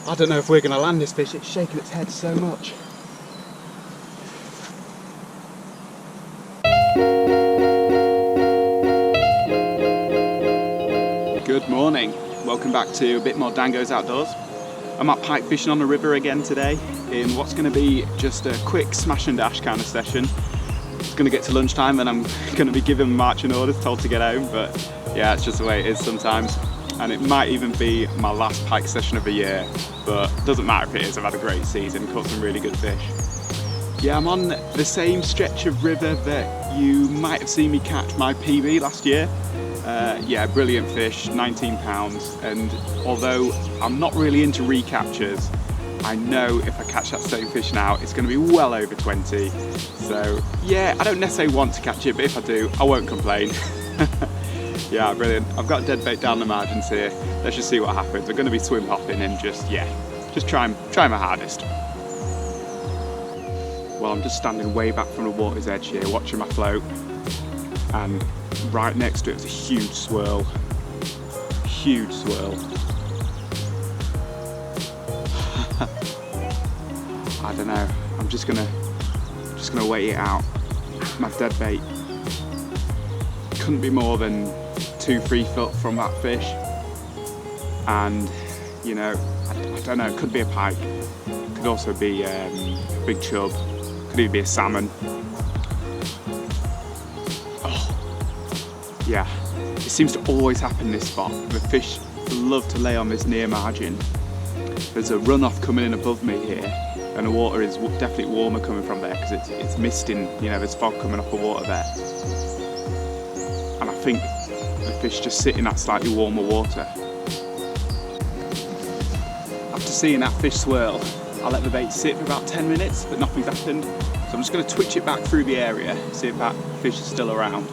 I don't know if we're going to land this fish, it's shaking its head so much. Good morning, welcome back to a bit more Dango's Outdoors. I'm at pike fishing on the river again today in what's going to be just a quick smash and dash kind of session. It's going to get to lunchtime and I'm going to be given marching orders, told to get home, but yeah, it's just the way it is sometimes. And it might even be my last pike session of the year, but it doesn't matter if it is. I've had a great season, caught some really good fish. Yeah, I'm on the same stretch of river that you might have seen me catch my PB last year. Yeah, brilliant fish, 19 pounds, and although I'm not really into recaptures, I know if I catch that same fish now, it's going to be well over 20. So yeah, I don't necessarily want to catch it, but if I do, I won't complain. Yeah, brilliant. I've got dead bait down the margins here. Let's just see what happens. I'm going to be swim hopping and just try my hardest. Well, I'm just standing way back from the water's edge here, watching my float, and right next to it is a huge swirl. Huge swirl. I don't know. I'm just gonna wait it out. My dead bait couldn't be more than 2-3 foot from that fish, and you know, I don't know, it could be a pike, could also be big chub, could even be a salmon. Oh yeah, it seems to always happen in this spot. The fish love to lay on this near margin. There's a runoff coming in above me here, and the water is definitely warmer coming from there because it's misting, you know, there's fog coming off the water there. And I think the fish just sit in that slightly warmer water. After seeing that fish swirl, I let the bait sit for about 10 minutes, but nothing's happened. So I'm just going to twitch it back through the area, see if that fish is still around.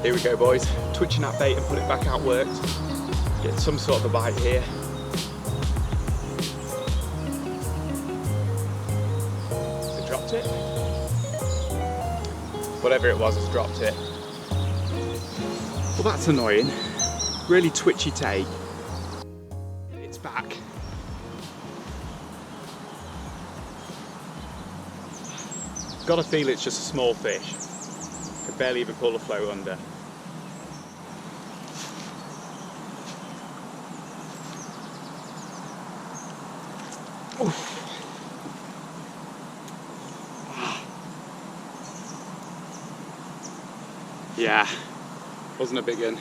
Here we go, boys. Twitching that bait and put it back out worked. Get some sort of a bite here. Has it dropped it? Whatever it was, it's dropped it. Well, that's annoying. Really twitchy take. It's back. Got a feel it's just a small fish. Could barely even pull the float under. Oof. Yeah, wasn't a big one.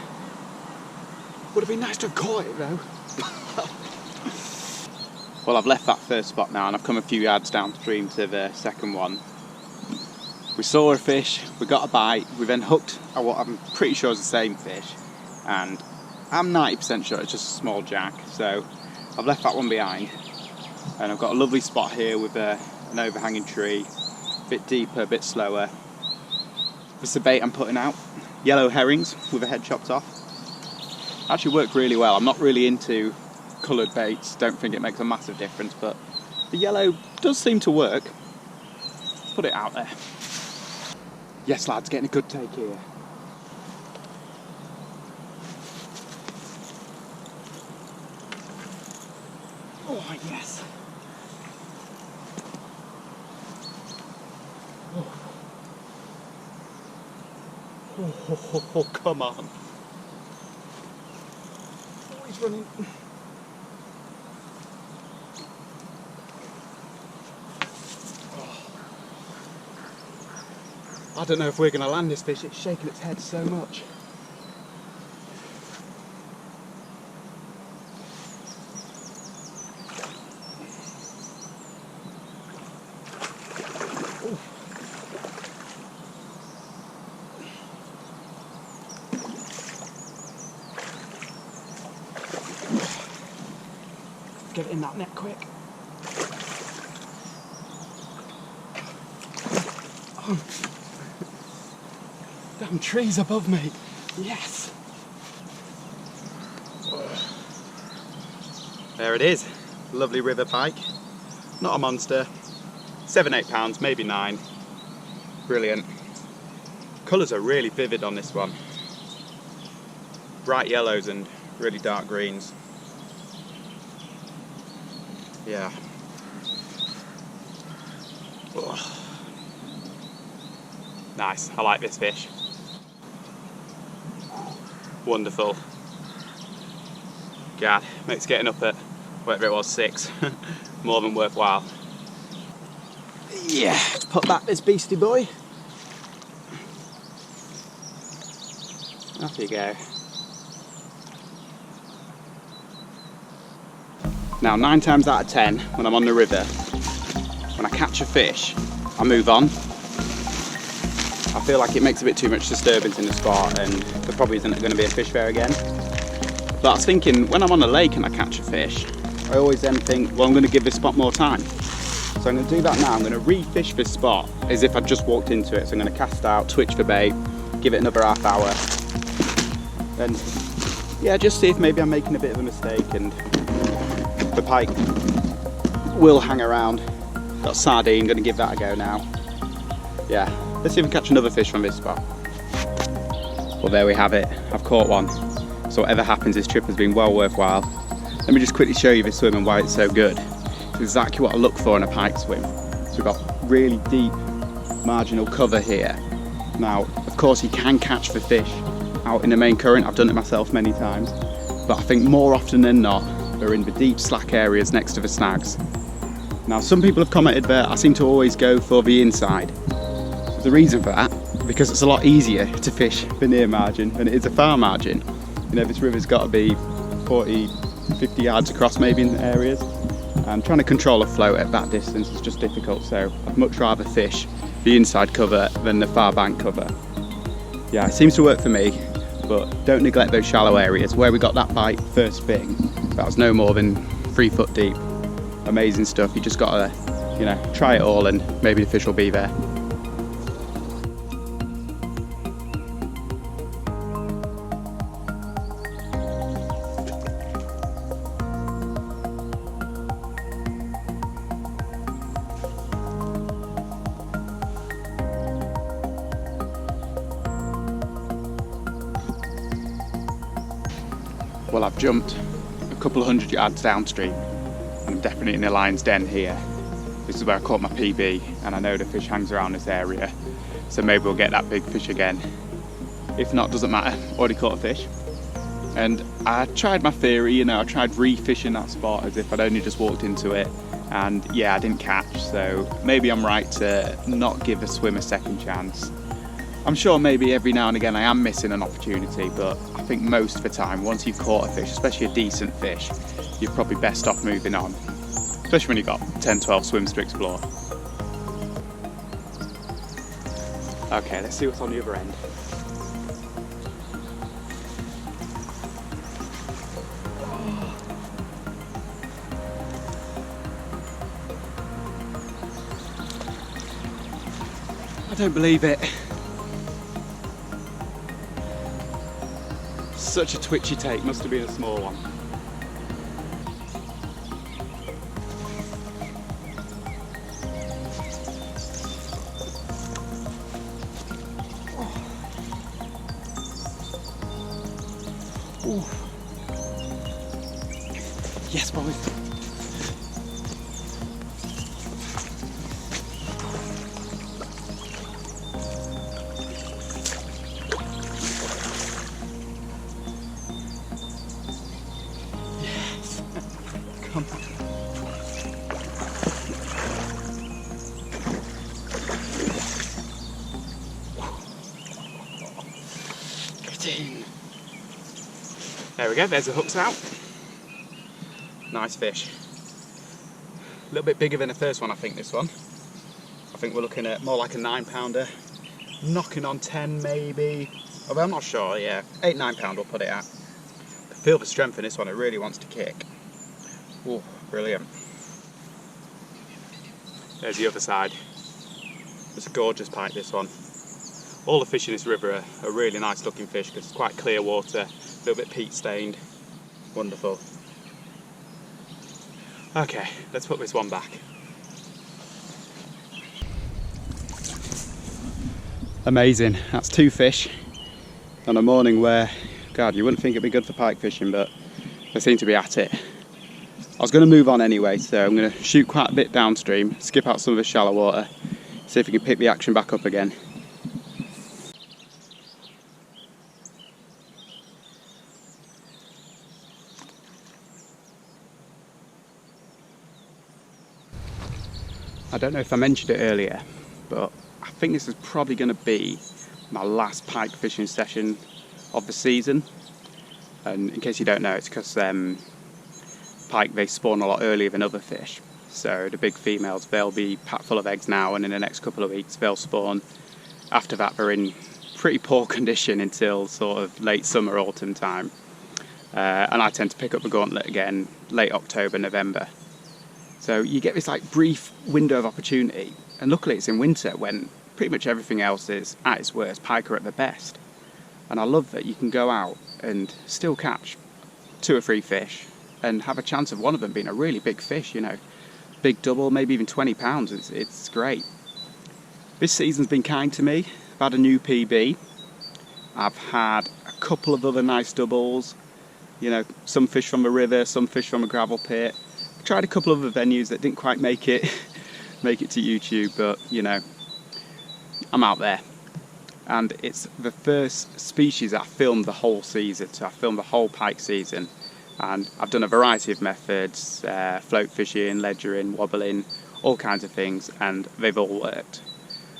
Would have been nice to have caught it though. Well, I've left that first spot now and I've come a few yards downstream to the second one. We saw a fish, we got a bite, we then hooked at what I'm pretty sure is the same fish, and I'm 90% sure it's just a small jack, so I've left that one behind. And I've got a lovely spot here with an overhanging tree, a bit deeper, a bit slower. This is the bait I'm putting out, yellow herrings with a head chopped off. Actually worked really well. I'm not really into coloured baits, don't think it makes a massive difference, but the yellow does seem to work. Put it out there. Yes lads, getting a good take here. Oh yes. Oh, come on. Oh, he's running. I don't know if we're going to land this fish, it's shaking its head so much. Ooh. Get it in that net quick. on. Damn trees above me. Yes. There it is. Lovely river pike. Not a monster. 7-8 pounds, maybe 9. Brilliant. Colours are really vivid on this one. Bright yellows and really dark greens. Yeah. Oh. Nice, I like this fish. Wonderful. God, makes getting up at whatever it was, 6, more than worthwhile. Yeah, let's put back this beastie boy. Off you go. Now 9 times out of 10 when I'm on the river, when I catch a fish, I move on. I feel like it makes a bit too much disturbance in the spot and there probably isn't going to be a fish there again. But I was thinking, when I'm on a lake and I catch a fish, I always then think, well, I'm going to give this spot more time. So I'm going to do that now. I'm going to re-fish this spot as if I'd just walked into it. So I'm going to cast out, twitch for bait, give it another half hour. And yeah, just see if maybe I'm making a bit of a mistake and the pike will hang around. Got sardine, going to give that a go now. Yeah, let's see if we can catch another fish from this spot. Well, there we have it. I've caught one. So whatever happens, this trip has been well worthwhile. Let me just quickly show you this swim and why it's so good. It's exactly what I look for in a pike swim. So we've got really deep marginal cover here. Now, of course, you can catch the fish out in the main current. I've done it myself many times. But I think more often than not, they're in the deep slack areas next to the snags. Now, some people have commented that I seem to always go for the inside. There's a reason for that, because it's a lot easier to fish the near margin than it is a far margin. You know, this river's got to be 40, 50 yards across maybe in areas. And trying to control a float at that distance is just difficult, so I'd much rather fish the inside cover than the far bank cover. Yeah, it seems to work for me, but don't neglect those shallow areas. Where we got that bite first thing, that was no more than 3 foot deep. Amazing stuff. You just gotta, you know, try it all and maybe the fish will be there. Well, I've jumped a couple of 100 yards downstream and I'm definitely in the lion's den here. This is where I caught my PB and I know the fish hangs around this area, so maybe we'll get that big fish again. If not, doesn't matter, already caught a fish. And I tried my theory, you know, I tried re-fishing that spot as if I'd only just walked into it, and yeah, I didn't catch, so maybe I'm right to not give the swim a second chance. I'm sure maybe every now and again I am missing an opportunity, but I think most of the time, once you've caught a fish, especially a decent fish, you're probably best off moving on, especially when you've got 10, 12 swims to explore. Okay, let's see what's on the other end. I don't believe it. Such a twitchy take, must have been a small one. Ooh. Yes, boys. Yes. Come on. Get in. There we go, there's the hooks out. Nice fish. A little bit bigger than the first one, I think, this one. I think we're looking at more like a 9-pounder. Knocking on 10 maybe. Although I'm not sure, yeah. 8, 9 pound we'll put it at. Feel the strength in this one, it really wants to kick. Oh, brilliant. There's the other side. It's a gorgeous pike, this one. All the fish in this river are really nice looking fish because it's quite clear water, a little bit peat stained. Wonderful. Okay, let's put this one back. Amazing, that's 2 fish on a morning where, God, you wouldn't think it'd be good for pike fishing, but they seem to be at it. I was going to move on anyway, so I'm going to shoot quite a bit downstream, skip out some of the shallow water, see if we can pick the action back up again. I don't know if I mentioned it earlier, but I think this is probably going to be my last pike fishing session of the season. And in case you don't know, it's because pike, they spawn a lot earlier than other fish. So the big females, they'll be packed full of eggs now, and in the next couple of weeks they'll spawn. After that they're in pretty poor condition until sort of late summer, autumn time. And I tend to pick up the gauntlet again late October, November. So you get this like brief window of opportunity, and luckily it's in winter when pretty much everything else is at its worst. Pike are at their best, and I love that you can go out and still catch 2 or 3 fish and have a chance of one of them being a really big fish, you know, big double, maybe even 20 pounds. It's great. This season's been kind to me. I've had a new PB, I've had a couple of other nice doubles, you know, some fish from a river, some fish from a gravel pit. Tried a couple of other venues that didn't quite make it to YouTube, but you know, I'm out there. And it's the first species I filmed the whole season, so I filmed the whole pike season, and I've done a variety of methods, float fishing, ledgering, wobbling, all kinds of things, and they've all worked.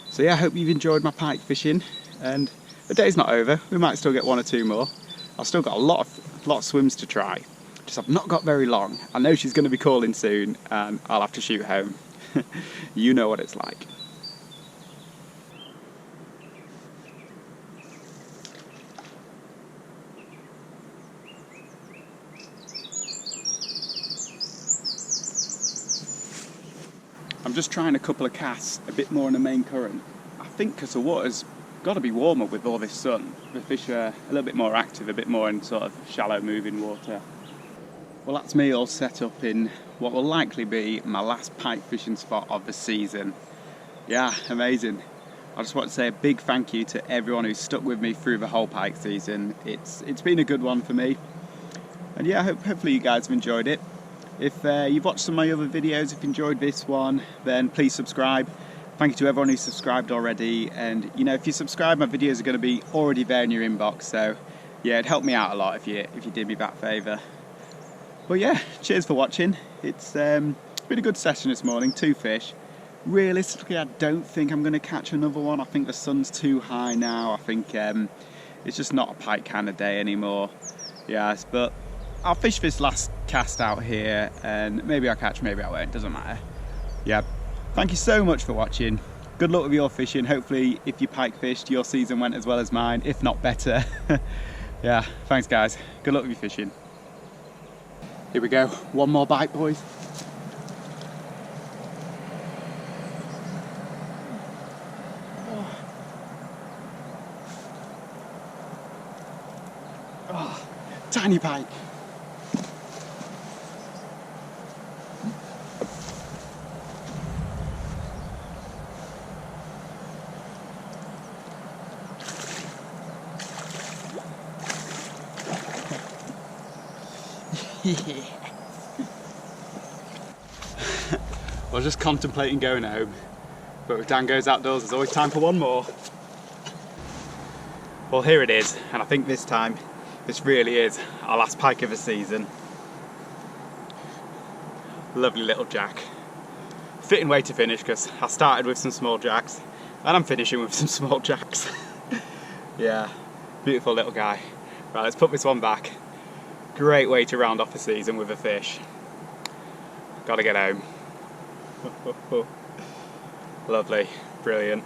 So yeah, I hope you've enjoyed my pike fishing, and the day's not over. We might still get 1 or 2 more. I've still got a lot of swims to try. Just I've not got very long. I know she's going to be calling soon and I'll have to shoot home. You know what it's like. I'm just trying a couple of casts a bit more in the main current. I think because the water's got to be warmer with all this sun. The fish are a little bit more active, a bit more in sort of shallow moving water. Well, that's me all set up in what will likely be my last pike fishing spot of the season. Yeah, amazing. I just want to say a big thank you to everyone who's stuck with me through the whole pike season. It's been a good one for me. And yeah, hopefully you guys have enjoyed it. If you've watched some of my other videos, if you enjoyed this one, then please subscribe. Thank you to everyone who's subscribed already. And you know, if you subscribe, my videos are going to be already there in your inbox. So yeah, it'd help me out a lot if you did me that favour. Well, yeah, cheers for watching. It's been a good session this morning, 2 fish. Realistically, I don't think I'm going to catch another one. I think the sun's too high now. I think it's just not a pike kind of day anymore. Yes, but I'll fish this last cast out here and maybe I'll catch, maybe I won't, doesn't matter. Yeah, thank you so much for watching. Good luck with your fishing. Hopefully, if you pike fished, your season went as well as mine, if not better. Yeah, thanks guys. Good luck with your fishing. Here we go, 1 more bite, boys. Oh, tiny pike. I was just contemplating going home, but with DanGoesOutdoors there's always time for 1 more. Well, here it is, and I think this time this really is our last pike of the season. Lovely little jack. Fitting way to finish because I started with some small jacks and I'm finishing with some small jacks. Yeah, beautiful little guy. Right, let's put this one back. Great way to round off the season with a fish. Gotta get home. Lovely, brilliant.